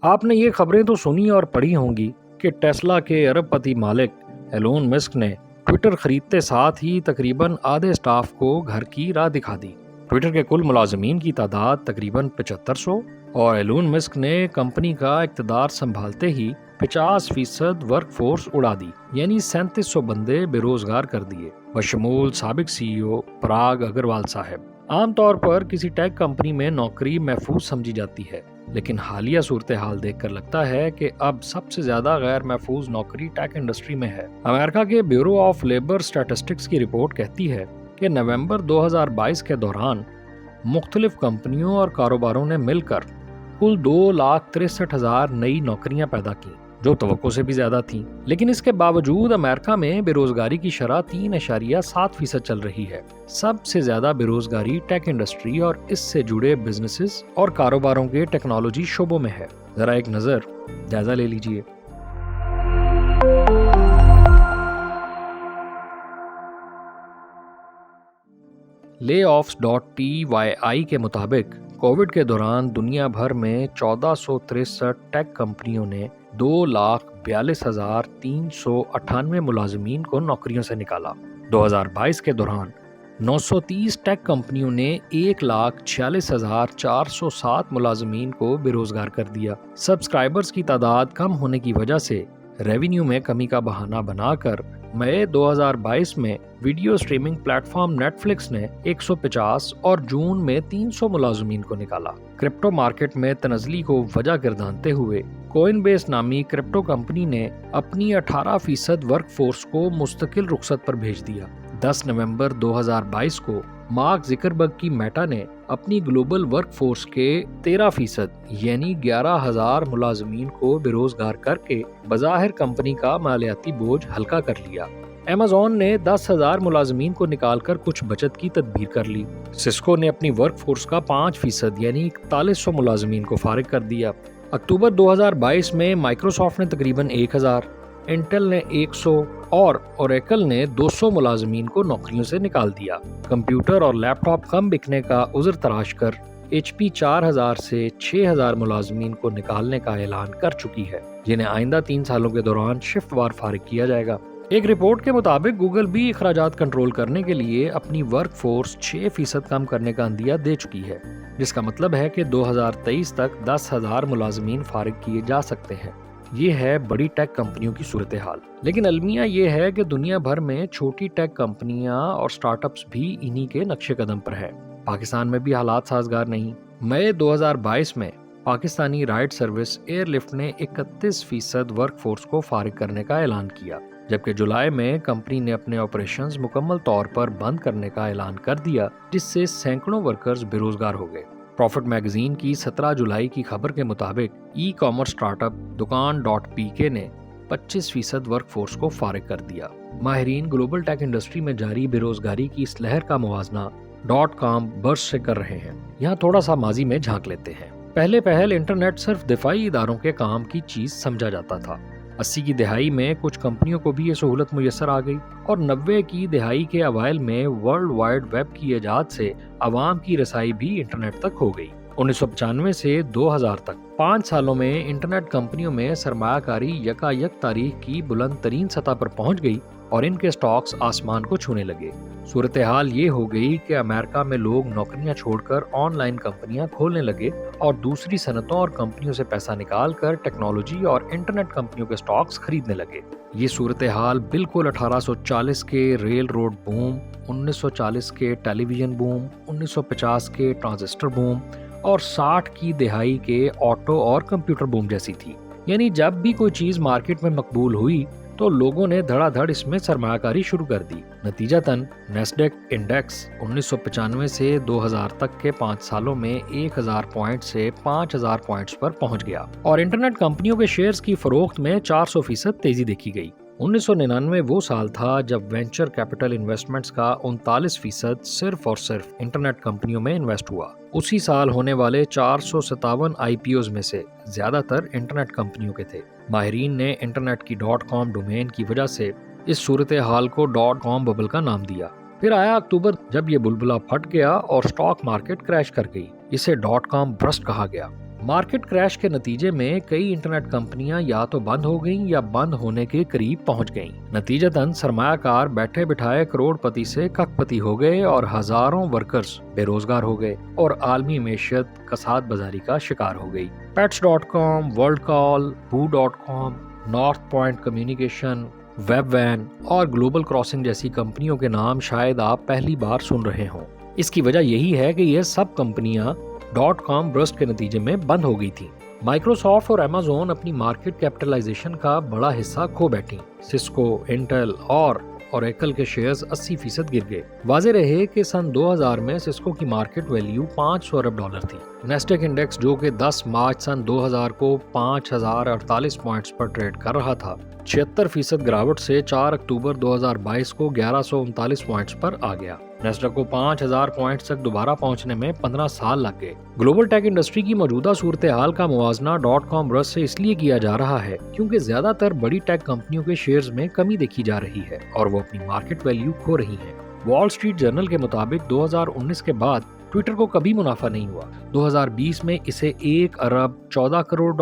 آپ نے یہ خبریں تو سنی اور پڑھی ہوں گی کہ ٹیسلا کے ارب پتی مالک ایلون مسک نے ٹویٹر خریدتے ساتھ ہی تقریباً آدھے سٹاف کو گھر کی راہ دکھا دی۔ ٹویٹر کے کل ملازمین کی تعداد تقریباً 7500 اور ایلون مسک نے کمپنی کا اقتدار سنبھالتے ہی 50% ورک فورس اڑا دی، یعنی 3700 بندے بے روزگار کر دیے، بشمول سابق CEO پراگ اگروال صاحب۔ عام طور پر کسی ٹیک کمپنی میں نوکری محفوظ سمجھی جاتی ہے، لیکن حالیہ صورتحال دیکھ کر لگتا ہے کہ اب سب سے زیادہ غیر محفوظ نوکری ٹیک انڈسٹری میں ہے۔ امریکہ کے بیورو آف لیبر اسٹیٹسٹکس کی رپورٹ کہتی ہے کہ نومبر 2022 کے دوران مختلف کمپنیوں اور کاروباروں نے مل کر کل 2,63,000 نئی نوکریاں پیدا کی، جو توقع سے بھی زیادہ تھیں۔ لیکن اس کے باوجود امریکہ میں بے روزگاری کی شرح 3.7% چل رہی ہے۔ سب سے زیادہ بے روزگاری ٹیک انڈسٹری اور اس سے جڑے بزنسز اور کاروباروں کے ٹیکنالوجی شعبوں میں ہے۔ ذرا ایک نظر جائزہ لے لیجئے۔ layoffs.pyi کے مطابق کووڈ کے دوران دنیا بھر میں 1463 ٹیک کمپنیوں نے 2,42,398 ملازمین کو نوکریوں سے نکالا۔ 2022 کے دوران 930 ٹیک کمپنیوں نے 1,46,407 ملازمین کو بے روزگار کر دیا۔ سبسکرائبرز کی تعداد کم ہونے کی وجہ سے ریونیو میں کمی کا بہانہ بنا کر مئی 2022 میں video streaming platform Netflix نے 150 اور جون میں 300 ملازمین کو نکالا۔ کرپٹو مارکیٹ میں تنزلی کو وجہ گردانتے ہوئے کوئن بیس نامی کرپٹو کمپنی نے اپنی 18% ورک فورس کو مستقل رخصت پر بھیج دیا۔ 10 نومبر 2022 کو مارک زکربرگ کی میٹا نے اپنی گلوبل ورک فورس کے 13% یعنی 11,000 ملازمین کو بے روزگار کر کے بظاہر کمپنی کا مالیاتی بوجھ ہلکا کر لیا۔ ایمیزون نے 10,000 ملازمین کو نکال کر کچھ بچت کی تدبیر کر لی۔ سسکو نے اپنی ورک فورس کا 5% یعنی 4100 ملازمین کو فارغ کر دیا۔ اکتوبر 2022 میں مائکروسافٹ نے تقریباً 1000، انٹل نے 100 اور اوریکل نے 200 ملازمین کو نوکریوں سے نکال دیا۔ کمپیوٹر اور لیپ ٹاپ کم بکنے کا عذر تراش کر HP 4000 سے 6000 ملازمین کو نکالنے کا اعلان کر چکی ہے، جنہیں آئندہ 3 سالوں کے دوران شفٹ وار فارغ کیا جائے گا۔ ایک رپورٹ کے مطابق گوگل بھی اخراجات کنٹرول کرنے کے لیے اپنی ورک فورس 6% کم کرنے کا عندیہ دے چکی ہے، جس کا مطلب ہے کہ 2023 تک 10,000 ملازمین فارغ کیے جا سکتے ہیں۔ یہ ہے بڑی ٹیک کمپنیوں کی صورتحال۔ لیکن المیہ یہ ہے کہ دنیا بھر میں چھوٹی ٹیک کمپنیاں اور سٹارٹ اپس بھی انہی کے نقش قدم پر ہیں۔ پاکستان میں بھی حالات سازگار نہیں۔ مئی 2022 میں Pakistani ride service Airlift نے 31% ورک فورس کو فارغ کرنے کا اعلان کیا، جبکہ جولائی میں کمپنی نے اپنے آپریشنز مکمل طور پر بند کرنے کا اعلان کر دیا، جس سے سینکڑوں ورکرز بے روزگار ہو گئے۔ پروفٹ میگزین کی 17 جولائی کی خبر کے مطابق ای کامرس سٹارٹ اپ دکان.pk نے 25% ورک فورس کو فارغ کر دیا۔ ماہرین گلوبل ٹیک انڈسٹری میں جاری بے روزگاری کی اس لہر کا موازنہ .com برس سے کر رہے ہیں۔ یہاں تھوڑا سا ماضی میں جھانک لیتے ہیں۔ پہلے انٹرنیٹ صرف دفاعی اداروں کے کام کی چیز سمجھا جاتا تھا۔ 80 کی دہائی میں کچھ کمپنیوں کو بھی یہ سہولت میسر آ گئی، اور 90 کی دہائی کے اوائل میں ورلڈ وائڈ ویب کی ایجاد سے عوام کی رسائی بھی انٹرنیٹ تک ہو گئی۔ 1995 سے 2000 تک 5 سالوں میں انٹرنیٹ کمپنیوں میں سرمایہ کاری یکایک تاریخ کی بلند ترین سطح پر پہنچ گئی اور ان کے سٹاکس آسمان کو چھونے لگے۔ صورتحال یہ ہو گئی کہ امریکہ میں لوگ نوکریاں چھوڑ کر آن لائن کمپنیاں کھولنے لگے اور دوسری صنعتوں اور کمپنیوں سے پیسہ نکال کر ٹیکنالوجی اور انٹرنیٹ کمپنیوں کے سٹاکس خریدنے لگے۔ یہ صورتحال بالکل 1840 کے ریل روڈ بوم، 1940 کے ٹیلی ویژن بوم، 1950 کے ٹرانزسٹر بوم اور 60 کی دہائی کے آٹو اور کمپیوٹر بوم جیسی تھی۔ یعنی جب بھی کوئی چیز مارکیٹ میں مقبول ہوئی تو لوگوں نے دھڑا دھڑ اس میں سرمایہ کاری شروع کر دی۔ نتیجتاً نیسڈیک انڈیکس 1995 سے 2000 تک کے 5 سالوں میں 1000 پوائنٹ سے 5000 پوائنٹس پر پہنچ گیا، اور انٹرنیٹ کمپنیوں کے شیئرز کی فروخت میں 400% تیزی دیکھی گئی۔ 1999 وہ سال تھا جب وینچر کیپٹل انویسٹمنٹس کا 39% صرف اور صرف انٹرنیٹ کمپنیوں میں انویسٹ ہوا۔ اسی سال ہونے والے 457 IPOs میں سے زیادہ تر انٹرنیٹ کمپنیوں کے تھے۔ ماہرین نے انٹرنیٹ کی .com ڈومین کی وجہ سے اس صورتحال کو .com ببل کا نام دیا۔ پھر آیا اکتوبر، جب یہ بلبلہ پھٹ گیا اور سٹاک مارکیٹ کریش کر گئی۔ اسے .com برسٹ کہا گیا۔ مارکیٹ کریش کے نتیجے میں کئی انٹرنیٹ کمپنیاں یا تو بند ہو گئیں یا بند ہونے کے قریب پہنچ گئیں۔ نتیجتاً سرمایہ کار بیٹھے بٹھائے کروڑ پتی سے کک پتی ہو گئے اور ہزاروں ورکرز بے روزگار ہو گئے اور عالمی معیشت کساد بازاری کا شکار ہو گئی۔ pets.com، world call, boo.com، north point communication, web when اور گلوبل کراسنگ جیسی کمپنیوں کے نام شاید آپ پہلی بار سن رہے ہوں۔ اس کی وجہ یہی ہے کہ یہ سب کمپنیاں .com برسٹ کے نتیجے میں بند ہو گئی تھی۔ مائکروسافٹ اور ایمیزون اپنی مارکیٹ کیپٹلائزیشن کا بڑا حصہ کھو بیٹھی۔ سسکو، انٹل اور اوریکل کے شیئرز 80% گر گئے۔ واضح رہے کہ سن 2000 میں سسکو کی مارکیٹ ویلیو $500 ارب تھی۔ نیسڈیک انڈیکس جو کہ 10 مارچ سن 2000 کو 5048 پوائنٹس پر ٹریڈ کر رہا تھا، 76% گراوٹ سے 4 اکتوبر 2022 کو 1139 پوائنٹس پر آ گیا۔ نیسڈیک کو 5000 پوائنٹس تک دوبارہ پہنچنے میں 15 سال لگ گئے۔ گلوبل ٹیک انڈسٹری کی موجودہ صورتحال کا موازنہ .com برسٹ سے اس لیے کیا جا رہا ہے کیونکہ زیادہ تر بڑی ٹیک کمپنیوں کے شیئرز میں کمی دیکھی جا رہی ہے اور وہ اپنی مارکیٹ ویلیو کھو رہی ہیں۔ وال اسٹریٹ جرنل کے مطابق 2019 کے بعد ٹویٹر کو کبھی منافع نہیں ہوا۔ 2020 میں اسے $1 ارب 14 کروڑ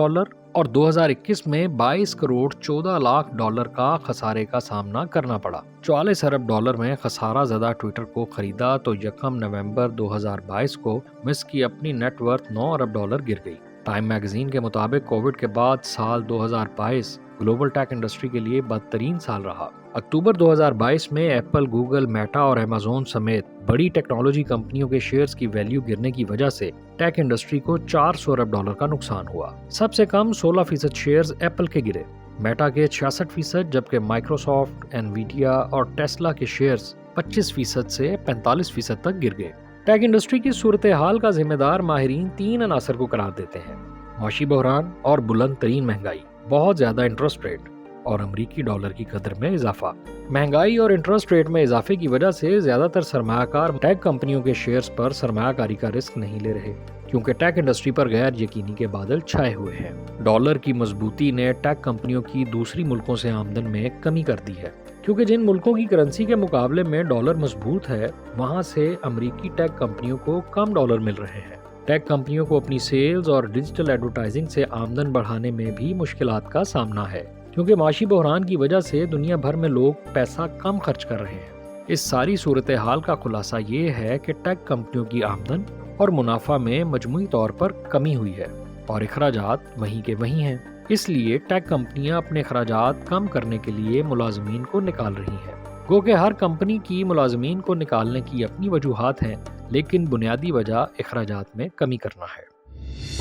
اور 2021 میں $22 کروڑ 14 لاکھ کا خسارے کا سامنا کرنا پڑا۔ $44 ارب میں خسارہ زدہ ٹویٹر کو خریدا تو 1 نومبر 2022 کو مسک کی اپنی نیٹ ورتھ $9 ارب گر گئی۔ ٹائم میگزین کے مطابق کووڈ کے بعد سال 2022 گلوبل ٹیک انڈسٹری کے لیے بدترین سال رہا۔ اکتوبر 2022 میں ایپل، گوگل، میٹا اور ایمیزون سمیت بڑی ٹیکنالوجی کمپنیوں کے شیئرز کی ویلیو گرنے کی وجہ سے ٹیک انڈسٹری کو $400 ارب کا نقصان ہوا۔ سب سے کم 16% شیئرز ایپل کے گرے، میٹا کے 66%، جبکہ مائکروسافٹ، انویڈیا اور ٹیسلا کے شیئرز 25% سے 45% تک گر گئے۔ ٹیک انڈسٹری کی صورتحال کا ذمہ دار ماہرین 3 عناصر کو قرار دیتے ہیں: معاشی بحران اور بلند ترین مہنگائی، بہت زیادہ انٹرسٹ ریٹ اور امریکی ڈالر کی قدر میں اضافہ۔ مہنگائی اور انٹرسٹ ریٹ میں اضافے کی وجہ سے زیادہ تر سرمایہ کار ٹیک کمپنیوں کے شیئرز پر سرمایہ کاری کا رسک نہیں لے رہے کیونکہ ٹیک انڈسٹری پر غیر یقینی کے بادل چھائے ہوئے ہیں۔ ڈالر کی مضبوطی نے ٹیک کمپنیوں کی دوسری ملکوں سے آمدن میں کمی کر دی ہے کیونکہ جن ملکوں کی کرنسی کے مقابلے میں ڈالر مضبوط ہے وہاں سے امریکی ٹیک کمپنیوں کو کم ڈالر مل رہے ہیں۔ ٹیک کمپنیوں کو اپنی سیلز اور ڈیجیٹل ایڈورٹائزنگ سے آمدن بڑھانے میں بھی مشکلات کا سامنا ہے کیونکہ معاشی بحران کی وجہ سے دنیا بھر میں لوگ پیسہ کم خرچ کر رہے ہیں۔ اس ساری صورتحال کا خلاصہ یہ ہے کہ ٹیک کمپنیوں کی آمدن اور منافع میں مجموعی طور پر کمی ہوئی ہے اور اخراجات وہیں کے وہیں ہیں۔ اس لیے ٹیک کمپنیاں اپنے اخراجات کم کرنے کے لیے ملازمین کو نکال رہی ہیں۔ گو کہ ہر کمپنی کی ملازمین کو نکالنے کی اپنی وجوہات ہیں، لیکن بنیادی وجہ اخراجات میں کمی کرنا ہے۔